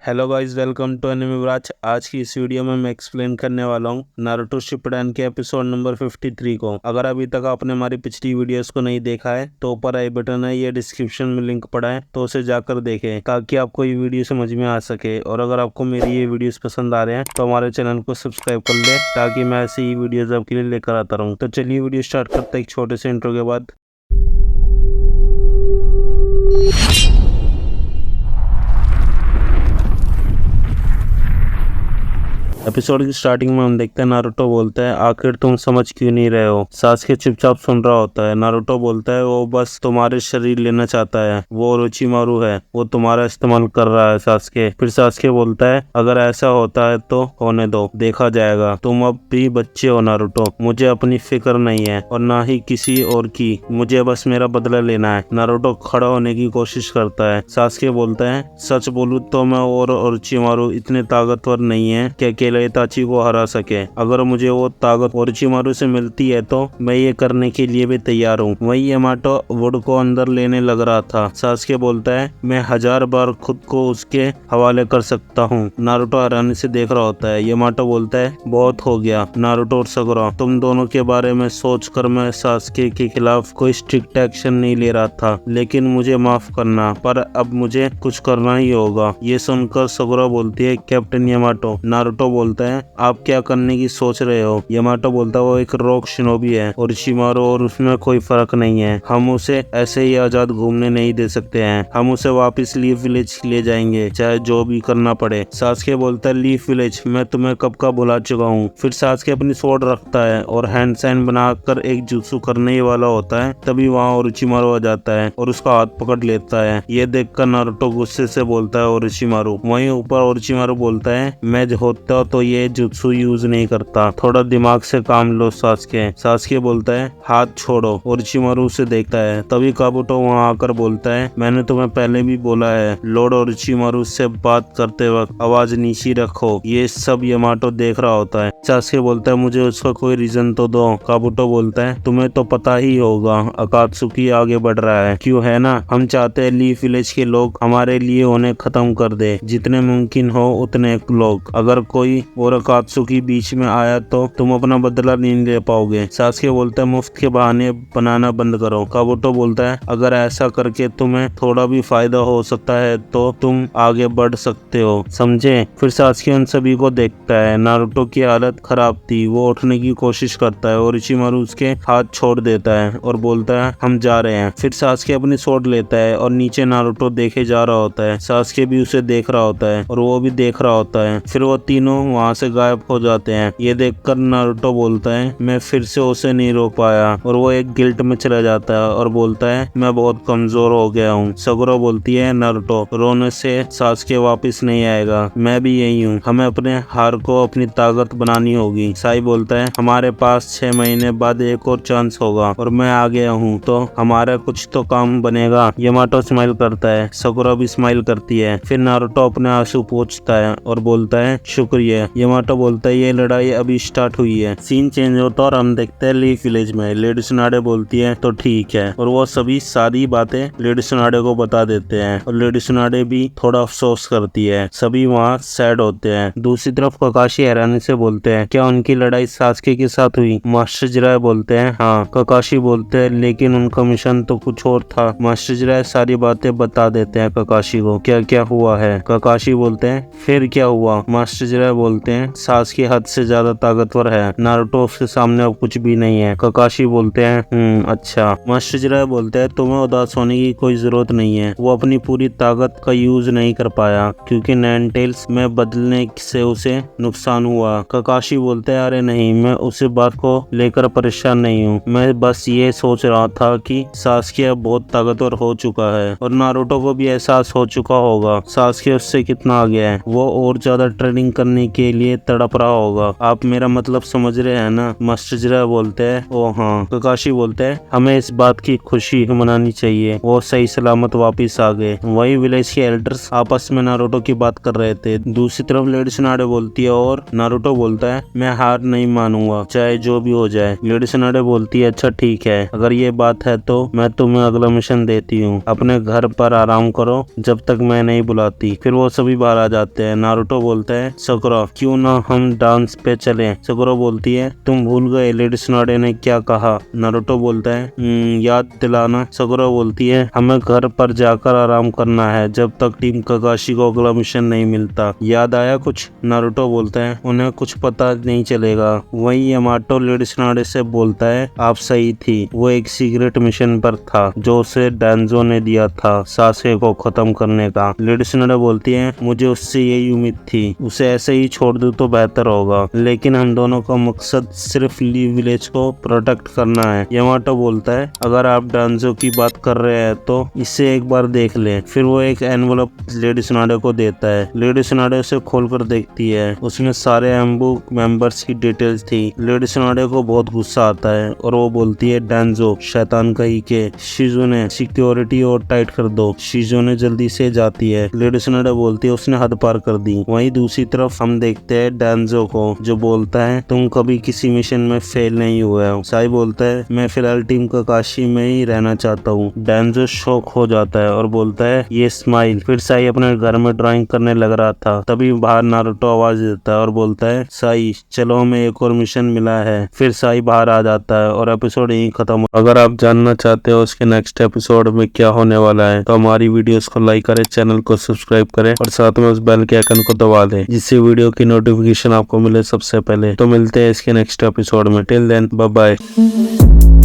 Hello guys, welcome to anime ब्राच। आज की इस वीडियो में मैं एक्सप्लेन करने वाला हूँ नारुतो शिपुडेन के एपिसोड नंबर 53 को। अगर अभी तक आपने हमारी पिछली वीडियोस को नहीं देखा है तो ऊपर आई बटन है, ये डिस्क्रिप्शन में लिंक पड़ा है, तो उसे जाकर देखें ताकि आपको ये वीडियो समझ में आ सके। और अगर आपको मेरी ये वीडियोस पसंद आ रहे हैं तो हमारे चैनल को सब्सक्राइब कर ले ताकि मैं ऐसी ही वीडियोज आपके लिए लेकर आता रहूँ। तो चलिए वीडियो स्टार्ट करते हैं एक छोटे से इंट्रो के बाद। एपिसोड की स्टार्टिंग में हम देखते हैं नारुतो बोलता है, आखिर तुम समझ क्यों नहीं रहे हो। सासुके चुपचाप सुन रहा होता है। नारुतो बोलता है, वो बस तुम्हारे शरीर लेना चाहता है, वो ओरोचिमारू है, वो तुम्हारा इस्तेमाल कर रहा है सासुके। फिर सासुके बोलता है, अगर ऐसा होता है तो होने दो, देखा जाएगा। तुम अब भी बच्चे हो नारुतो, मुझे अपनी फिक्र नहीं है और ना ही किसी और की, मुझे बस मेरा बदला लेना है। नारुतो खड़ा होने की कोशिश करता है। सासुके बोलता है, सच बोलूं तो मैं और ओरोचिमारू इतने ताकतवर नहीं है कि अकेले इताची को हरा सके। अगर मुझे वो ताकत ओरोचिमारू से मिलती है तो मैं ये करने के लिए भी तैयार हूँ। वही यामाटो वुड को अंदर लेने लग रहा था। सासुके बोलता है, मैं 1000 बार खुद को उसके हवाले कर सकता हूँ। नारुतो हैरानी से देख रहा होता है। यामाटो बोलता है, बहुत हो गया नारुतो और सगुरा, तुम दोनों के बारे में सोचकर मैं सासुके के खिलाफ कोई स्ट्रिक्ट एक्शन नहीं ले रहा था, लेकिन मुझे माफ करना, पर अब मुझे कुछ करना ही होगा। ये सुनकर सगुरा बोलती है, कैप्टन यामाटो। नारुतो बोलता है, आप क्या करने की सोच रहे हो। यामाटो बोलता है, वो एक रॉक शिनोबी है और शिमारो और उसमें कोई फर्क नहीं है। हम उसे ऐसे ही आजाद घूमने नहीं दे सकते हैं। हम उसे वापस लीफ विलेज ले जाएंगे, चाहे जो भी करना पड़े। सासुके बोलता है, लीफ विलेज, मैं तुम्हें कब का बुला चुका हूँ। फिर सासुके अपनी स्वॉर्ड रखता है और हैंड साइन बनाकर एक जुत्सु करने ही वाला होता है। तभी वहाँ ओरोचिमारू आ जाता है और उसका हाथ पकड़ लेता है। ये देखकर नारुतो गुस्से से बोलता है, ओरोचिमारू। वहीं ऊपर ओरोचिमारू बोलता है, मैं होता तो ये जुत्सु यूज नहीं करता, थोड़ा दिमाग से काम लो सासुके। सासुके बोलता है, हाथ छोड़ो। ओरोचिमारू उसे देखता है। तभी काबुटो वहाँ आकर बोलता है, मैंने तुम्हें पहले भी बोला है, लॉर्ड ओरोचिमारू से बात करते वक्त आवाज नीची रखो। ये सब यामाटो देख रहा होता है। सासुके बोलता है, मुझे उसका कोई रीजन तो दो। काबुटो बोलता है, तुम्हें तो पता ही होगा, अकात्सुकी आगे बढ़ रहा है, क्यों है ना। हम चाहते हैं लीफ विलेज के लोग हमारे लिए उन्हें खत्म कर दे, जितने मुमकिन हो उतने लोग। अगर कोई और अकात्सुकी बीच में आया तो तुम अपना बदला नहीं ले पाओगे। सासुके बोलता है, मुफ्त के बहाने बनाना बंद करो। काबुटो बोलता है, अगर ऐसा करके तुम्हें थोड़ा भी फायदा हो सकता है तो तुम आगे बढ़ सकते हो, समझे। फिर सासुके उन सभी को देखता है। नारुतो की हालत खराब थी, वो उठने की कोशिश करता है और ओरोचिमारू उसके हाथ छोड़ देता है और बोलता है, हम जा रहे हैं। फिर सासुके अपनी स्वॉर्ड लेता है और नीचे नारुतो देखे जा रहा होता है। सासुके भी उसे देख रहा होता है और वो भी देख रहा होता है। फिर वो तीनों वहाँ से गायब हो जाते हैं। ये देखकर नारुतो बोलता है, मैं फिर से उसे नहीं रोक पाया, और वो एक गिल्ट में चला जाता है और बोलता है, मैं बहुत कमजोर हो गया हूँ। सगुरा बोलती है, नारुतो, रोने से सासुके वापस नहीं आएगा, मैं भी यही हूँ, हमें अपने हार को अपनी ताकत बनानी होगी। साई बोलता है, हमारे पास 6 महीने बाद एक और चांस होगा और मैं आ गया हूँ तो हमारा कुछ तो काम बनेगा। यामाटो स्माइल करता है, सगुरा भी स्माइल करती है। फिर नारुतो अपने आंसू पोंछता है और बोलता है, शुक्रिया। यामाटो बोलता है, ये लड़ाई अभी स्टार्ट हुई है। सीन चेंज होता है और हम देखते हैं लीफ विलेज में। लेडी सुनाडे बोलती है, तो ठीक है, और वो सभी सारी बातें लेडी सुनाडे को बता देते हैं और लेडी सुनाडे भी थोड़ा अफसोस करती है। सभी वहाँ सैड होते हैं। दूसरी तरफ ककाशी हैरानी से बोलते हैं, क्या उनकी लड़ाई सासुके के साथ हुई। मास्टर जिराय बोलते हैं, हाँ। ककाशी बोलते हैं, लेकिन उनका मिशन तो कुछ और था। मास्टर जिराय सारी बातें बता देते हैं ककाशी को, क्या क्या हुआ है। ककाशी बोलते हैं, फिर क्या हुआ। मास्टर जिराय बोलते हैं, सासुके हद से ज्यादा ताकतवर है, नारुतो उसके सामने अब कुछ भी नहीं है। ककाशी बोलते हैं, अच्छा। मास्टर जिराय बोलते हैं, तुम्हें उदास होने की कोई जरूरत नहीं है, वो अपनी पूरी ताकत का यूज नहीं कर पाया क्योंकि नाइनटेल्स में बदलने से उसे नुकसान हुआ। ककाशी बोलते हैं, अरे नहीं, मैं उसी बात को लेकर परेशान नहीं हूँ, मैं बस ये सोच रहा था कि सासुके अब बहुत ताकतवर हो चुका है और नारुतो को भी एहसास हो चुका होगा सासुके उससे कितना आगे है। वो और ज्यादा ट्रेनिंग करने के के लिए तड़प रहा होगा। आप मेरा मतलब समझ रहे हैं ना। मास्टर जिरा बोलते हैं ओ हाँ। ककाशी बोलते हैं हमें इस बात की खुशी मनानी चाहिए वो सही सलामत वापिस आ गए। वही विलेज के एल्डर्स आपस में नारुतो की बात कर रहे थे। दूसरी तरफ लेडी सुनाडे बोलती है और नारुतो बोलता है मैं हार नहीं मानूंगा चाहे जो भी हो जाए। लेडी सुनाडे बोलती है अच्छा ठीक है, अगर ये बात है तो मैं तुम्हें अगला मिशन देती हूँ। अपने घर पर आराम करो जब तक मैं नहीं बुलाती। फिर वो सभी बाहर आ जाते हैं। नारुतो बोलता है सकुरा क्यों ना हम डांस पे चलें। सकुरा बोलती है तुम भूल गए लेडी सुनाडे ने क्या कहा। नारुतो बोलता है याद दिलाना। सकुरा बोलती है हमें घर पर जाकर आराम करना है जब तक टीम ककाशी को अगला मिशन नहीं मिलता। याद आया कुछ। नारुतो बोलता है उन्हें कुछ पता नहीं चलेगा। वही यामाटो लेडी सुनाडे से बोलता है आप सही थी, वो एक सीक्रेट मिशन पर था जो उसे डांजो ने दिया था सासे को खत्म करने का। लेडी सुनाडे बोलती है मुझे उससे यही उम्मीद थी, उसे ऐसे ही छोड़ दो तो बेहतर होगा, लेकिन हम दोनों का मकसद सिर्फ ली विलेज को प्रोटेक्ट करना है। यामाटो बोलता है अगर आप डांजो की बात कर रहे हैं तो इसे एक बार देख ले। फिर वो एक एनवलप लेडी सुनाडे को देता है। लेडी सुनाडे उसे खोलकर देखती है, उसमें सारे एम्बू मेंबर्स की डिटेल्स थी। लेडी सुनाडे को बहुत गुस्सा आता है और वो बोलती है डांजो शैतान कहीं के, शिजुने सिक्योरिटी और टाइट कर दो। शिजुने जल्दी से जाती है। लेडी सुनाडे बोलती है उसने हद पार कर दी। वहीं दूसरी तरफ हम देखते हैं डांजो को जो बोलता है तुम कभी किसी मिशन में फेल नहीं हुए हो। साई बोलता है मैं फिलहाल टीम ककाशी में ही रहना चाहता हूँ। डांजो शॉक हो जाता है और बोलता है ये स्माइल। फिर साई अपने घर में ड्राइंग करने लग रहा था, तभी बाहर नारुतो आवाज देता है और बोलता है साई चलो हमें एक और मिशन मिला है। फिर साई बाहर आ जाता है और एपिसोड यहीं खत्म। अगर आप जानना चाहते हो उसके नेक्स्ट एपिसोड में क्या होने वाला है तो हमारी वीडियोस को लाइक करें, चैनल को सब्सक्राइब करें और साथ में उस बेल के आइकन को दबा दें जिससे वीडियो की नोटिफिकेशन आपको मिले सबसे पहले। तो मिलते हैं इसके नेक्स्ट एपिसोड में। Till then bye bye.